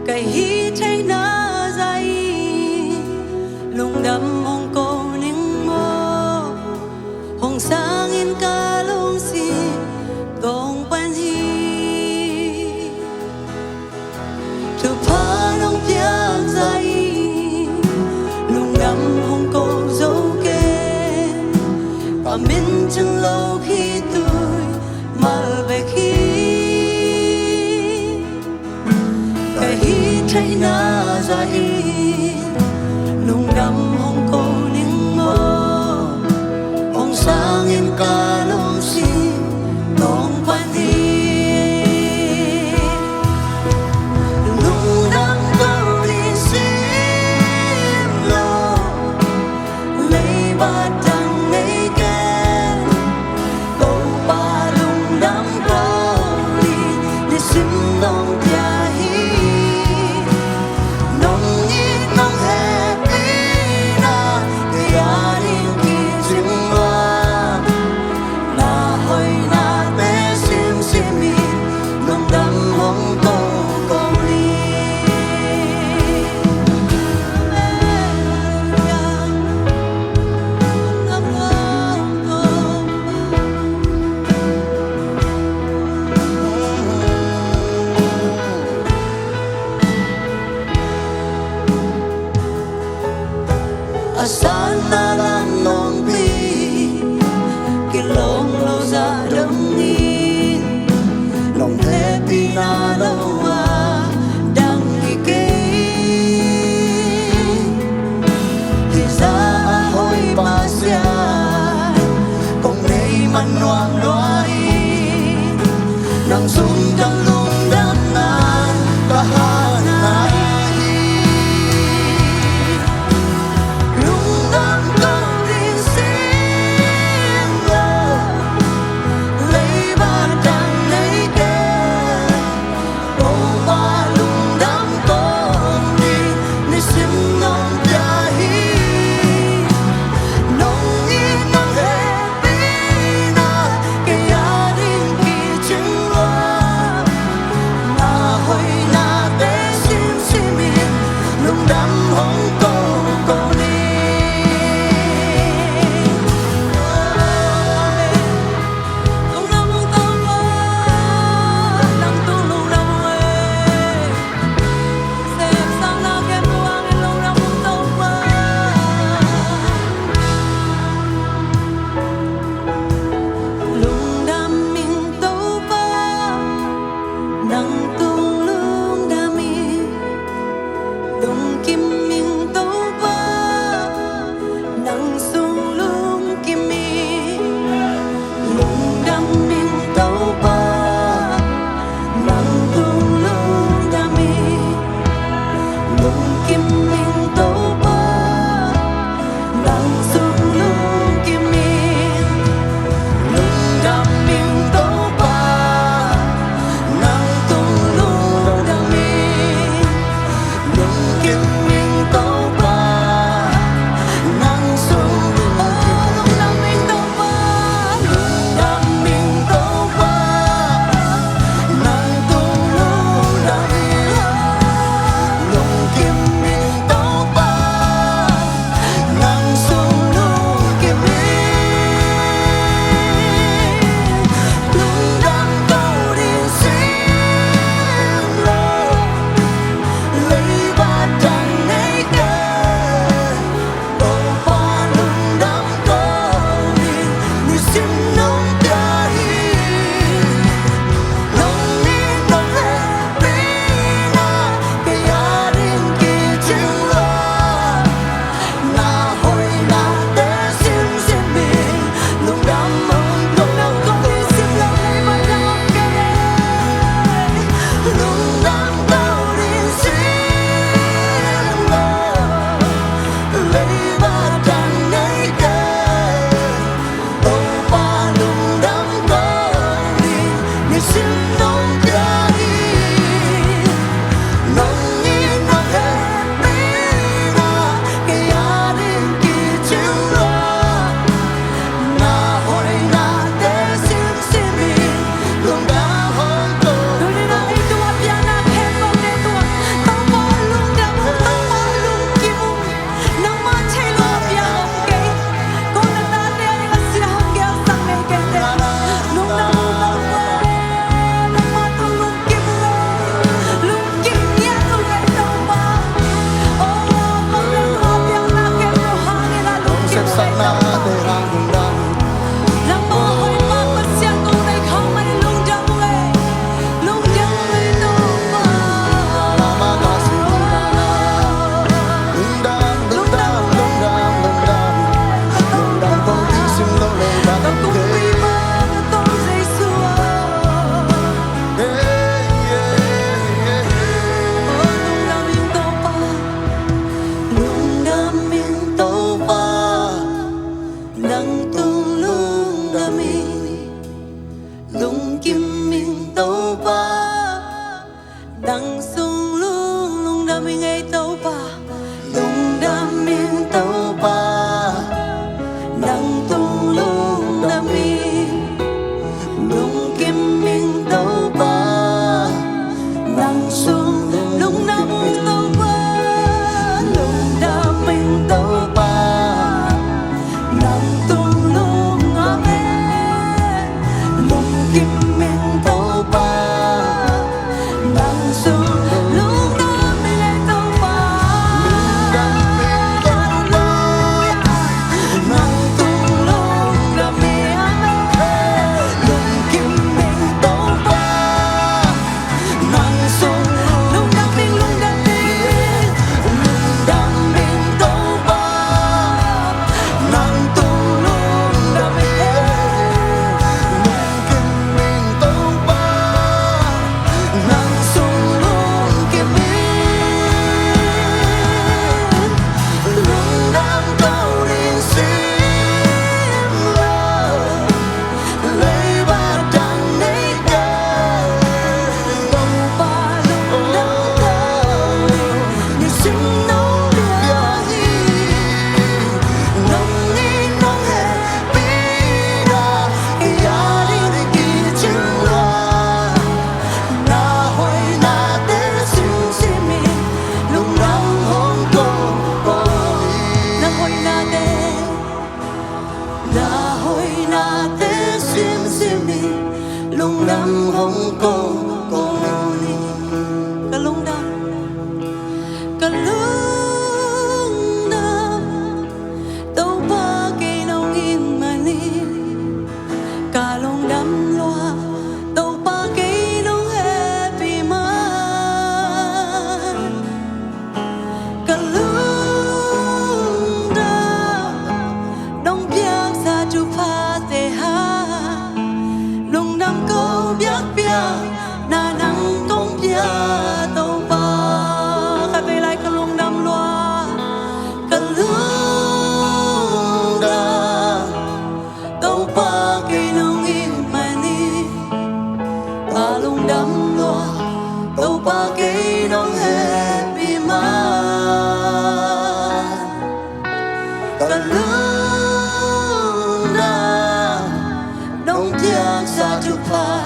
cái hi thấy na dây lung đâm hong cô ning mơ hong sang in ca lung si gong pan hi tu pa nong piang dây lung đâm hong cô dấu kê và min chân lâu khi tôi mal về khi cái hi thấy na dây lung đâm hong cô ning mơ hong sang in ca lung si gong pan hi lung đâm cô đi sim lo lấy ba đằng lấy kê cô ba lung đâm cô đi sim long tia hi nong ni nong he pina cái anh kia chừng qua na hoi na bé sim sim mi lung đâm hong cô cô đi san ta đang nong bi cái lông lâu ra đông nghi lòng thế pina lâu à đang đi kê thì ra hoi ba xia con đây man noang nói nang sung trong lung đâm nan ta ha na lung đâm câu đi sim lo lấy ba đằng lấy kê cô ba lung đâm con đi ni sim nong tia hi nong ni nong he pina cái anh kia chừng qua na hoi na té sim sim mi lung đâm hong cô đi lung đâm hong cô nang tu lung đâm ơi xem sang na kem luang in lung đâm hong cô lung đâm mình tâu ba nang tu lung đâm mi lung kim mình tâu ba nang sung lung kim mi lung đâm mình tâu ba nang tu lung đâm mi lung kim mình tâu ba nang sung lung kim mi lung đâm mình tâu ba nang tu lung đâm mi lung kim mình tâu ba nang sung lung đâm mình tâu ba lung đâm mình tâu ba nang tu lung đâm mi lung kim mình tâu ba nang sung lung kim mi lung đâm câu đi sim lo lấy ba đằng lấy kê cô ba lung đâm cô đi ni sim nong tia hi nong ni nong he pina cái anh kia chừng qua na hoi na té sim sim mi lung đâm hong cô đi sim lo lấy ba đằng kê lung đâm câu đi sim lo lấy ba đằng lấy kê cô ba lung đâm cô đi ni sim nong tia hi nong ni nong he pina cái anh kia chừng qua na hoi na té sim sim mi lung đâm hong tàu ba nắng sung lung lung đam mình ngày tàu ba lung đam mình tàu ba nắng tung lung đam mình lung kim mình tàu ba nắng sung lung đam tàu ba lung đam mình tàu ba nắng tung lung ame lung kim mình tàu ba nắng sung lung đam mình ngày tàu ba nắng tung lung đam mình ame lung kim mình tàu ba nắng sung lung đam mình lung đam mình lung đam mình tàu ba nắng tung lung đam mình lung kim mình tàu ba nắng sung lung kim mình lung đam tàu đi xin love lấy ba đằng lấy cờ tàu ba lung đam tàu như xin nấu bia nông nghi nông hè bina ya đi kỳ chừng loa na hoi na te sim sim mi lung đam hong cô na hoi na te sim sim mi lung đam hong cô cả lung đam tàu ba cây nông in mà ni cả lung đam loa tàu ba cây nông happy mà cả lung đam đông biak sa chu pha te ha lung đam câu biak biak na nang công bia tàu ba khai về lại cả lung đam loa cả lung đam tàu ba cây nông in mà ni cả lung đam loa tàu ba cây nông happy mà cả lung đam đông biak sa chu pha